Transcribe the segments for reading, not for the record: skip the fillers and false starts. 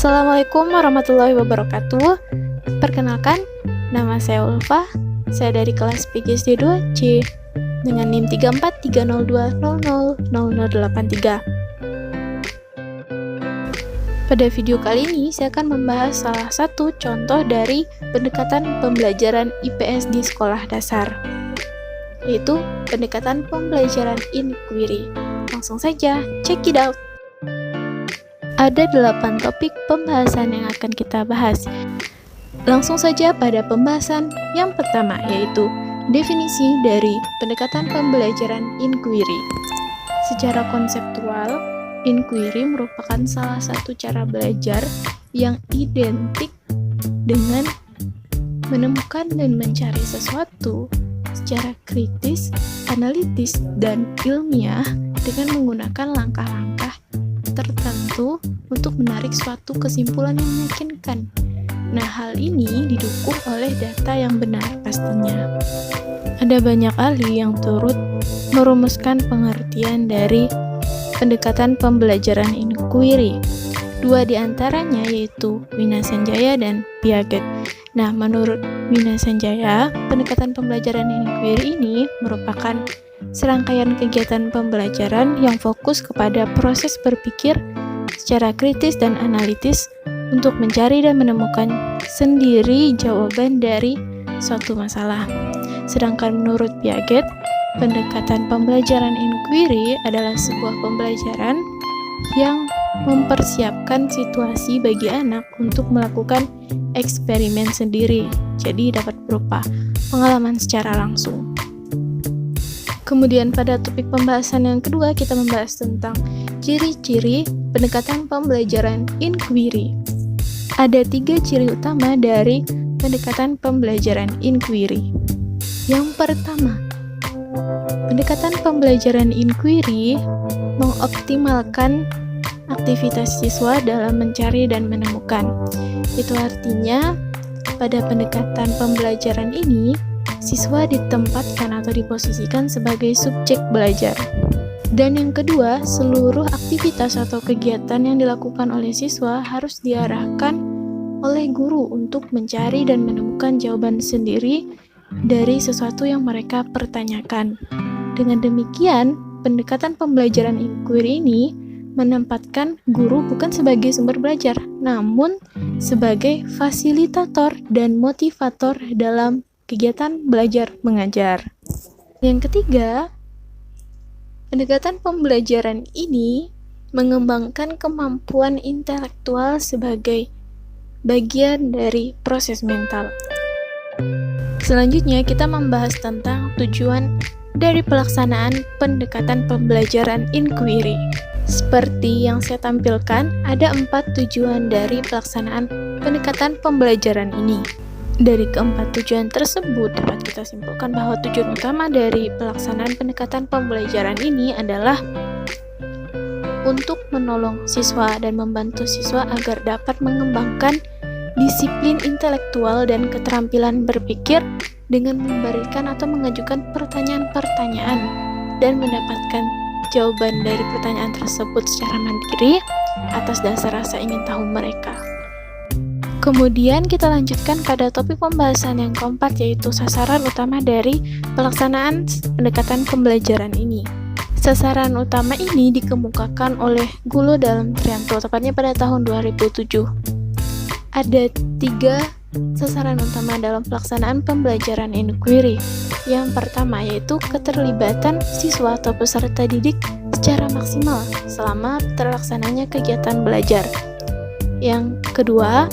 Assalamualaikum warahmatullahi wabarakatuh. Perkenalkan, nama saya Ulfa. Saya dari kelas PGSD 2C dengan NIM 343020000083. Pada video kali ini, saya akan membahas salah satu contoh dari pendekatan pembelajaran IPS di sekolah dasar, yaitu pendekatan pembelajaran inquiry. Langsung saja, check it out! Ada 8 topik pembahasan yang akan kita bahas. Langsung saja pada pembahasan yang pertama, yaitu definisi dari pendekatan pembelajaran inquiry. Secara konseptual, inquiry merupakan salah satu cara belajar yang identik dengan menemukan dan mencari sesuatu secara kritis, analitis, dan ilmiah dengan menggunakan langkah-langkah tertentu untuk menarik suatu kesimpulan yang meyakinkan. Nah, hal ini didukung oleh data yang benar pastinya. Ada banyak ahli yang turut merumuskan pengertian dari pendekatan pembelajaran inquiry. Dua di antaranya yaitu Winasanjaya dan Piaget. Nah, menurut Winasanjaya, pendekatan pembelajaran inquiry ini merupakan serangkaian kegiatan pembelajaran yang fokus kepada proses berpikir secara kritis dan analitis untuk mencari dan menemukan sendiri jawaban dari suatu masalah. Sedangkan menurut Piaget, pendekatan pembelajaran inquiry adalah sebuah pembelajaran yang mempersiapkan situasi bagi anak untuk melakukan eksperimen sendiri, jadi dapat berupa pengalaman secara langsung. Kemudian pada topik pembahasan yang kedua, kita membahas tentang ciri-ciri pendekatan pembelajaran inquiry. Ada 3 ciri utama dari pendekatan pembelajaran inquiry. Yang pertama, pendekatan pembelajaran inquiry mengoptimalkan aktivitas siswa dalam mencari dan menemukan. Itu artinya, pada pendekatan pembelajaran ini, siswa ditempatkan atau diposisikan sebagai subjek belajar. Dan yang kedua, seluruh aktivitas atau kegiatan yang dilakukan oleh siswa harus diarahkan oleh guru untuk mencari dan menemukan jawaban sendiri dari sesuatu yang mereka pertanyakan. Dengan demikian, pendekatan pembelajaran inquiry ini menempatkan guru bukan sebagai sumber belajar, namun sebagai fasilitator dan motivator dalam kegiatan belajar mengajar. Yang ketiga, pendekatan pembelajaran ini mengembangkan kemampuan intelektual sebagai bagian dari proses mental. Selanjutnya, kita membahas tentang tujuan dari pelaksanaan pendekatan pembelajaran inquiry. Seperti yang saya tampilkan, ada 4 tujuan dari pelaksanaan pendekatan pembelajaran ini. Dari keempat tujuan tersebut, dapat kita simpulkan bahwa tujuan utama dari pelaksanaan pendekatan pembelajaran ini adalah untuk menolong siswa dan membantu siswa agar dapat mengembangkan disiplin intelektual dan keterampilan berpikir dengan memberikan atau mengajukan pertanyaan-pertanyaan dan mendapatkan jawaban dari pertanyaan tersebut secara mandiri atas dasar rasa ingin tahu mereka. Kemudian kita lanjutkan pada topik pembahasan yang keempat, yaitu sasaran utama dari pelaksanaan pendekatan pembelajaran ini. Sasaran utama ini dikemukakan oleh Gulo dalam Trianto, tepatnya pada tahun 2007. Ada 3 sasaran utama dalam pelaksanaan pembelajaran inquiry. Yang pertama yaitu keterlibatan siswa atau peserta didik secara maksimal selama terlaksananya kegiatan belajar. Yang kedua,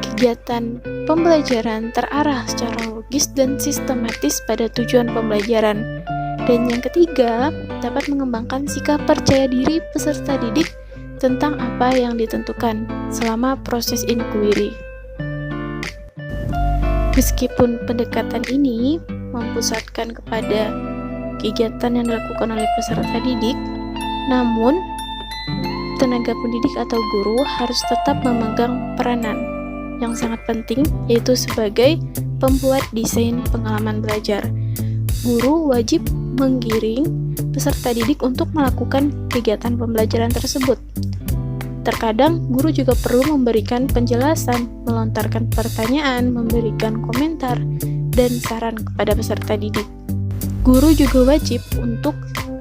kegiatan pembelajaran terarah secara logis dan sistematis pada tujuan pembelajaran. Dan yang ketiga, dapat mengembangkan sikap percaya diri peserta didik tentang apa yang ditentukan selama proses inquiry. Meskipun pendekatan ini mempusatkan kepada kegiatan yang dilakukan oleh peserta didik, namun tenaga pendidik atau guru harus tetap memegang peranan yang sangat penting, yaitu sebagai pembuat desain pengalaman belajar. Guru wajib menggiring peserta didik untuk melakukan kegiatan pembelajaran tersebut. terkadang guru juga perlu memberikan penjelasan, melontarkan pertanyaan, memberikan komentar, dan saran kepada peserta didik. Guru juga wajib untuk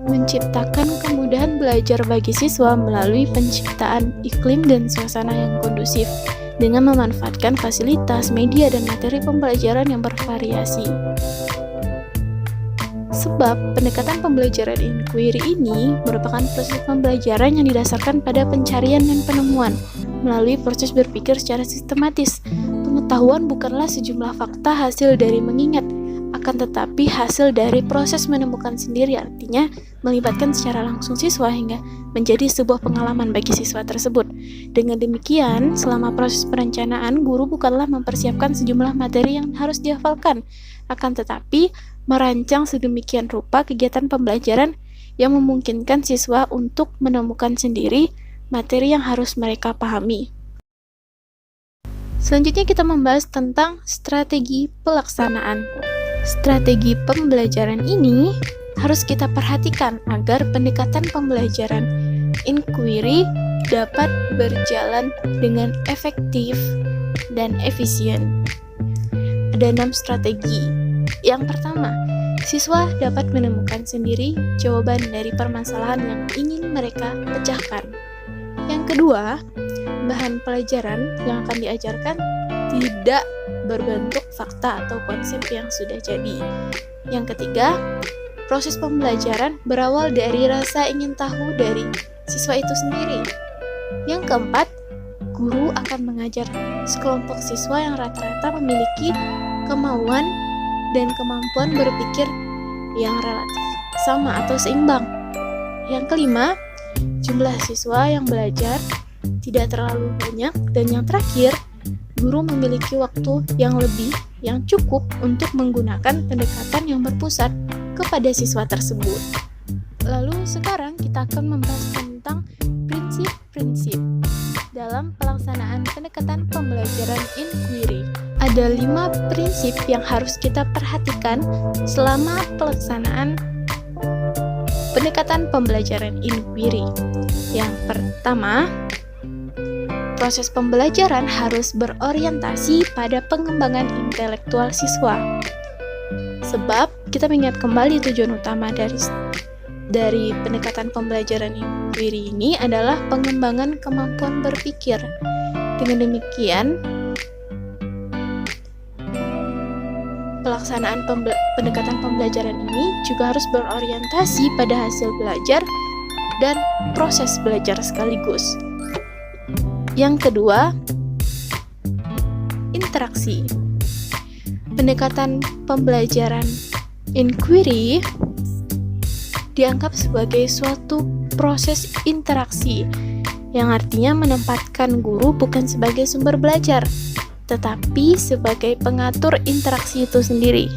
menciptakan kemudahan belajar bagi siswa melalui penciptaan iklim dan suasana yang kondusif dengan memanfaatkan fasilitas, media, dan materi pembelajaran yang bervariasi. Sebab pendekatan pembelajaran inquiry ini merupakan proses pembelajaran yang didasarkan pada pencarian dan penemuan melalui proses berpikir secara sistematis. Pengetahuan bukanlah sejumlah fakta hasil dari mengingat, akan tetapi hasil dari proses menemukan sendiri, artinya melibatkan secara langsung siswa hingga menjadi sebuah pengalaman bagi siswa tersebut. Dengan demikian, selama proses perencanaan, guru bukanlah mempersiapkan sejumlah materi yang harus dihafalkan, akan tetapi merancang sedemikian rupa kegiatan pembelajaran yang memungkinkan siswa untuk menemukan sendiri materi yang harus mereka pahami. Selanjutnya kita membahas tentang strategi pelaksanaan. Strategi pembelajaran ini harus kita perhatikan agar pendekatan pembelajaran inquiry dapat berjalan dengan efektif dan efisien. Ada 6 strategi. Yang pertama, siswa dapat menemukan sendiri jawaban dari permasalahan yang ingin mereka pecahkan. Yang kedua, bahan pelajaran yang akan diajarkan tidak berbentuk fakta atau konsep yang sudah jadi. Yang ketiga, proses pembelajaran berawal dari rasa ingin tahu dari siswa itu sendiri. Yang keempat, guru akan mengajar sekelompok siswa yang rata-rata memiliki kemauan dan kemampuan berpikir yang relatif sama atau seimbang. Yang kelima, jumlah siswa yang belajar tidak terlalu banyak. Dan yang terakhir, guru memiliki waktu yang lebih yang cukup untuk menggunakan pendekatan yang berpusat kepada siswa tersebut. Lalu sekarang kita akan membahas tentang prinsip-prinsip dalam pelaksanaan pendekatan pembelajaran inquiry. Ada 5 prinsip yang harus kita perhatikan selama pelaksanaan pendekatan pembelajaran inquiry. Yang pertama, proses pembelajaran harus berorientasi pada pengembangan intelektual siswa. Sebab kita mengingat kembali tujuan utama dari pendekatan pembelajaran inquiry ini adalah pengembangan kemampuan berpikir. Dengan demikian, pelaksanaan pendekatan pembelajaran ini juga harus berorientasi pada hasil belajar dan proses belajar sekaligus. Yang kedua, interaksi. Pendekatan pembelajaran inquiry dianggap sebagai suatu proses interaksi yang artinya menempatkan guru bukan sebagai sumber belajar, tetapi sebagai pengatur interaksi itu sendiri.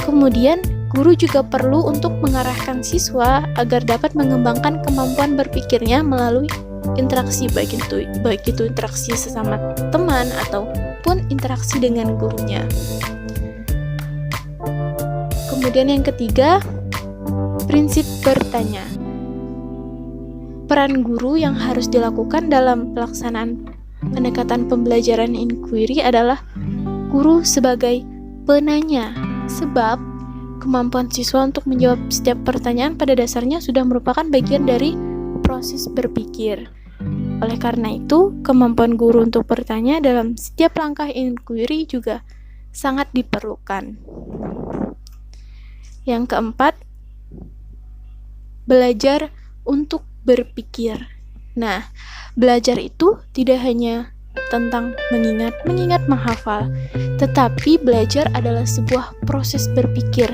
Kemudian, guru juga perlu untuk mengarahkan siswa agar dapat mengembangkan kemampuan berpikirnya melalui interaksi, baik itu interaksi sesama teman ataupun interaksi dengan gurunya. Kemudian yang ketiga, prinsip bertanya. Peran guru yang harus dilakukan dalam pelaksanaan pendekatan pembelajaran inquiry adalah guru sebagai penanya, sebab kemampuan siswa untuk menjawab setiap pertanyaan pada dasarnya sudah merupakan bagian dari proses berpikir. Oleh karena itu, kemampuan guru untuk bertanya dalam setiap langkah inquiry juga sangat diperlukan. Yang keempat, belajar untuk berpikir. Nah, belajar itu tidak hanya tentang mengingat, menghafal, tetapi belajar adalah sebuah proses berpikir,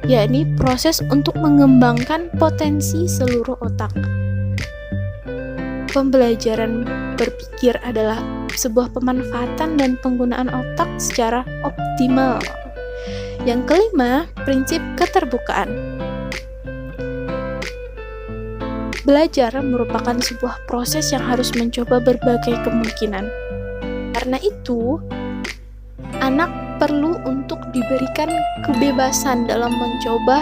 yakni proses untuk mengembangkan potensi seluruh otak. Pembelajaran berpikir adalah sebuah pemanfaatan dan penggunaan otak secara optimal. Yang kelima, prinsip keterbukaan. Belajar merupakan sebuah proses yang harus mencoba berbagai kemungkinan. Karena itu, anak perlu untuk diberikan kebebasan dalam mencoba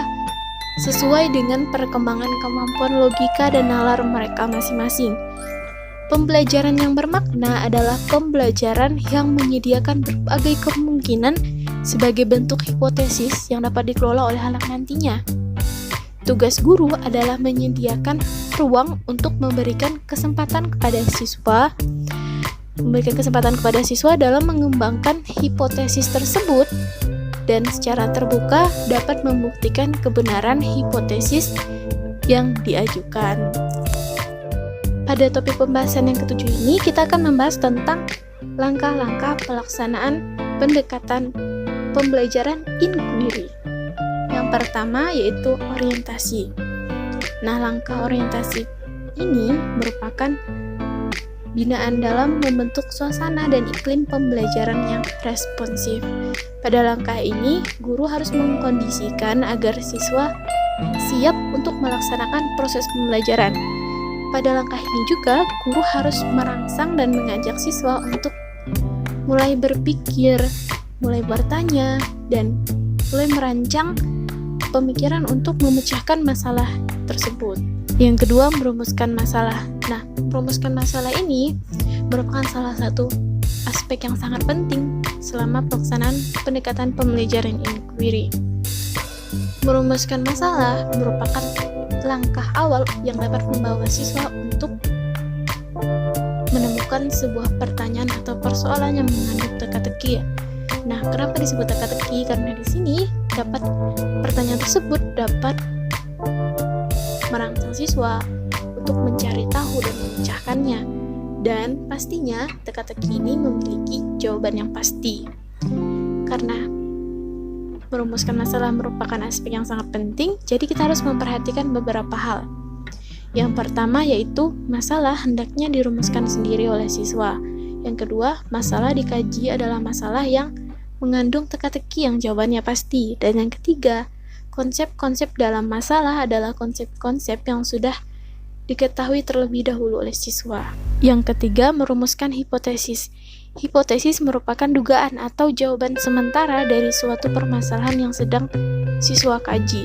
sesuai dengan perkembangan kemampuan logika dan nalar mereka masing-masing. Pembelajaran yang bermakna adalah pembelajaran yang menyediakan berbagai kemungkinan sebagai bentuk hipotesis yang dapat dikelola oleh anak nantinya. Tugas guru adalah menyediakan ruang untuk memberikan kesempatan kepada siswa dalam mengembangkan hipotesis tersebut dan secara terbuka dapat membuktikan kebenaran hipotesis yang diajukan. Pada topik pembahasan yang ketujuh ini, kita akan membahas tentang langkah-langkah pelaksanaan pendekatan pembelajaran inquiry. Yang pertama yaitu orientasi. Nah, langkah orientasi ini merupakan binaan dalam membentuk suasana dan iklim pembelajaran yang responsif. Pada langkah ini, guru harus mengkondisikan agar siswa siap untuk melaksanakan proses pembelajaran. Pada langkah ini juga, guru harus merangsang dan mengajak siswa untuk mulai berpikir, mulai bertanya, dan mulai merancang pemikiran untuk memecahkan masalah tersebut. Yang kedua, merumuskan masalah. Nah, merumuskan masalah ini merupakan salah satu aspek yang sangat penting selama pelaksanaan pendekatan pembelajaran inquiry. Merumuskan masalah merupakan langkah awal yang dapat membawa siswa untuk menemukan sebuah pertanyaan atau persoalan yang mengandung teka-teki. Nah, kenapa disebut teka-teki? Karena di sini pertanyaan tersebut dapat merangsang siswa untuk mencari tahu dan memecahkannya. Dan pastinya teka-teki ini memiliki jawaban yang pasti. Karena merumuskan masalah merupakan aspek yang sangat penting, jadi kita harus memperhatikan beberapa hal. Yang pertama yaitu masalah hendaknya dirumuskan sendiri oleh siswa. Yang kedua, masalah dikaji adalah masalah yang mengandung teka-teki yang jawabannya pasti. Dan yang ketiga, konsep-konsep dalam masalah adalah konsep-konsep yang sudah diketahui terlebih dahulu oleh siswa. Yang ketiga, merumuskan hipotesis. Hipotesis merupakan dugaan atau jawaban sementara dari suatu permasalahan yang sedang siswa kaji.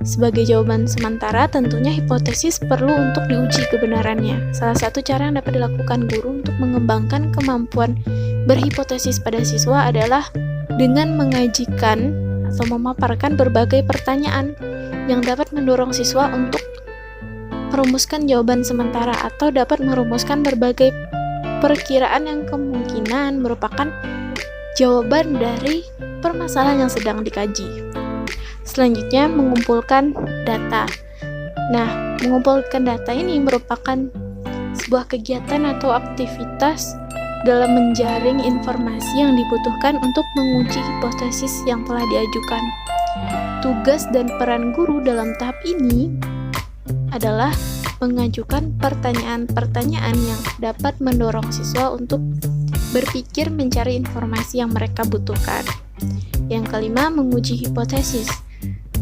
Sebagai jawaban sementara, tentunya hipotesis perlu untuk diuji kebenarannya. Salah satu cara yang dapat dilakukan guru untuk mengembangkan kemampuan berhipotesis pada siswa adalah dengan mengajikan atau memaparkan berbagai pertanyaan yang dapat mendorong siswa untuk merumuskan jawaban sementara atau dapat merumuskan berbagai perkiraan yang kemungkinan merupakan jawaban dari permasalahan yang sedang dikaji. Selanjutnya, mengumpulkan data. Nah, mengumpulkan data ini merupakan sebuah kegiatan atau aktivitas dalam menjaring informasi yang dibutuhkan untuk menguji hipotesis yang telah diajukan. Tugas dan peran guru dalam tahap ini adalah mengajukan pertanyaan-pertanyaan yang dapat mendorong siswa untuk berpikir mencari informasi yang mereka butuhkan. Yang kelima, menguji hipotesis.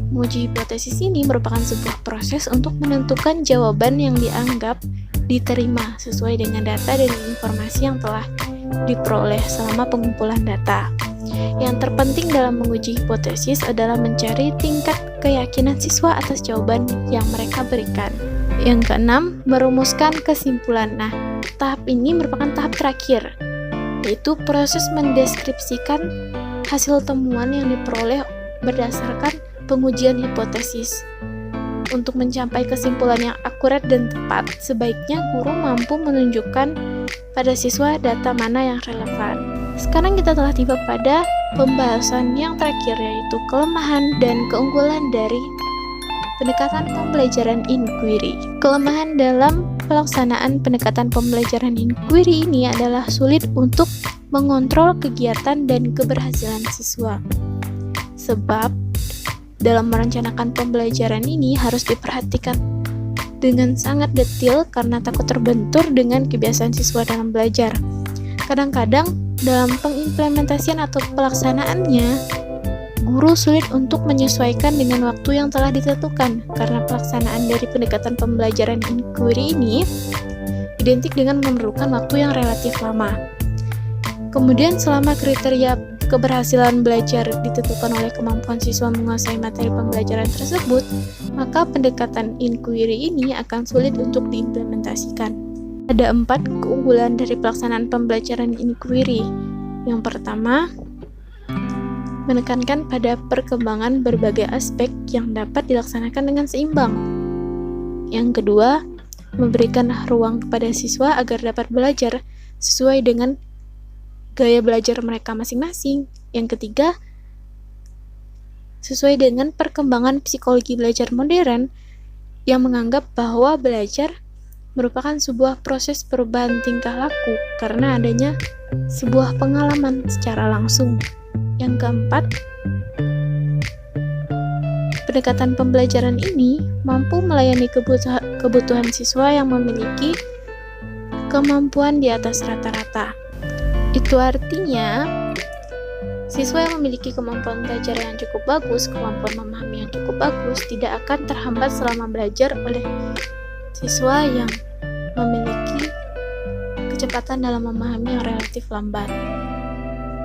Menguji hipotesis ini merupakan sebuah proses untuk menentukan jawaban yang dianggap diterima sesuai dengan data dan informasi yang telah diperoleh selama pengumpulan data. Yang terpenting dalam menguji hipotesis adalah mencari tingkat keyakinan siswa atas jawaban yang mereka berikan. Yang keenam, merumuskan kesimpulan. Nah, tahap ini merupakan tahap terakhir, yaitu proses mendeskripsikan hasil temuan yang diperoleh berdasarkan pengujian hipotesis. Untuk mencapai kesimpulan yang akurat dan tepat, sebaiknya guru mampu menunjukkan pada siswa data mana yang relevan. Sekarang kita telah tiba pada pembahasan yang terakhir, yaitu kelemahan dan keunggulan dari pendekatan pembelajaran inquiry. Kelemahan dalam pelaksanaan pendekatan pembelajaran inquiry ini adalah sulit untuk mengontrol kegiatan dan keberhasilan siswa. Sebab dalam merencanakan pembelajaran ini harus diperhatikan dengan sangat detail karena takut terbentur dengan kebiasaan siswa dalam belajar. Kadang-kadang dalam pengimplementasian atau pelaksanaannya, guru sulit untuk menyesuaikan dengan waktu yang telah ditentukan karena pelaksanaan dari pendekatan pembelajaran inquiry ini identik dengan memerlukan waktu yang relatif lama. Kemudian selama kriteria keberhasilan belajar ditentukan oleh kemampuan siswa menguasai materi pembelajaran tersebut, maka pendekatan inquiry ini akan sulit untuk diimplementasikan. Ada 4 keunggulan dari pelaksanaan pembelajaran inquiry. Yang pertama, menekankan pada perkembangan berbagai aspek yang dapat dilaksanakan dengan seimbang. Yang kedua, memberikan ruang kepada siswa agar dapat belajar sesuai dengan gaya belajar mereka masing-masing. Yang ketiga, sesuai dengan perkembangan psikologi belajar modern yang menganggap bahwa belajar merupakan sebuah proses perubahan tingkah laku karena adanya sebuah pengalaman secara langsung. Yang keempat, pendekatan pembelajaran ini mampu melayani kebutuhan siswa yang memiliki kemampuan di atas rata-rata. Itu artinya, siswa yang memiliki kemampuan belajar yang cukup bagus, kemampuan memahami yang cukup bagus, tidak akan terhambat selama belajar oleh siswa yang memiliki kecepatan dalam memahami yang relatif lambat.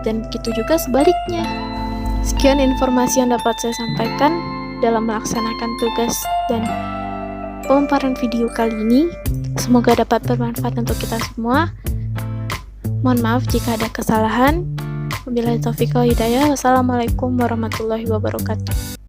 Dan begitu juga sebaliknya. Sekian informasi yang dapat saya sampaikan dalam melaksanakan tugas dan pemaparan video kali ini. Semoga dapat bermanfaat untuk kita semua. Mohon maaf jika ada kesalahan. Wabillahi taufiq wal hidayah. Wassalamualaikum warahmatullahi wabarakatuh.